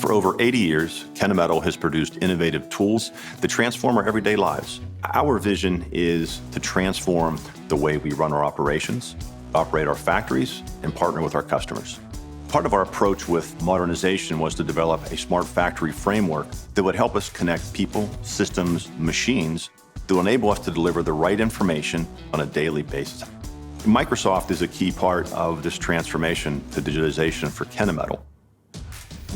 For over 80 years, Kennametal has produced innovative tools that transform our everyday lives. Our vision is to transform the way we run our operations, operate our factories, and partner with our customers. Part of our approach with modernization was to develop a smart factory framework that would help us connect people, systems, machines that will enable us to deliver the right information on a daily basis. Microsoft is a key part of this transformation to digitization for Kennametal.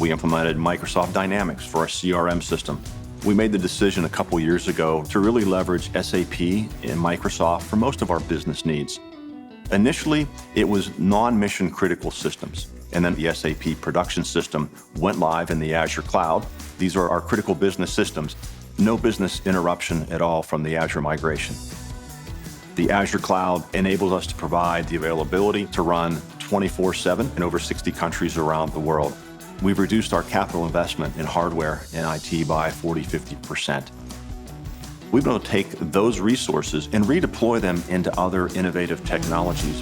We implemented Microsoft Dynamics for our CRM system. We made the decision a couple years ago to really leverage SAP and Microsoft for most of our business needs. Initially, it was non-mission critical systems, and then the SAP production system went live in the Azure cloud. These are our critical business systems. No business interruption at all from the Azure migration. The Azure cloud enables us to provide the availability to run 24/7 in over 60 countries around the world. We've reduced our capital investment in hardware and IT by 40–50%. We've been able to take those resources and redeploy them into other innovative technologies.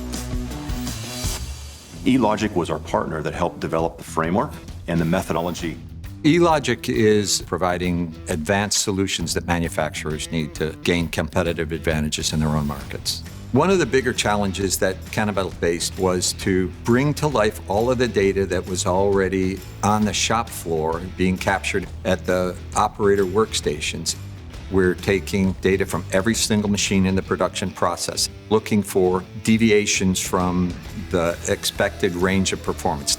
eLogic was our partner that helped develop the framework and the methodology. eLogic is providing advanced solutions that manufacturers need to gain competitive advantages in their own markets. One of the bigger challenges that Kennametal faced was to bring to life all of the data that was already on the shop floor being captured at the operator workstations. We're taking data from every single machine in the production process, looking for deviations from the expected range of performance.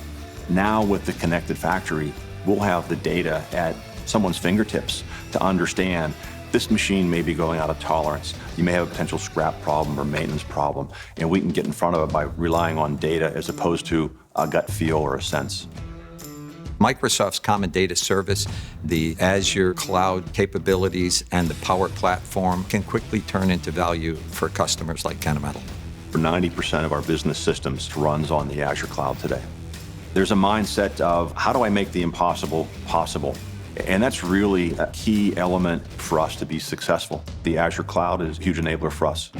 Now with the connected factory, we'll have the data at someone's fingertips to understand this machine may be going out of tolerance. You may have a potential scrap problem or maintenance problem, and we can get in front of it by relying on data as opposed to a gut feel or a sense. Microsoft's Common Data Service, the Azure cloud capabilities, and the Power Platform can quickly turn into value for customers like Kennametal. 90% of our business systems runs on the Azure cloud today. There's a mindset of how do I make the impossible possible? And that's really a key element for us to be successful. The Azure cloud is a huge enabler for us.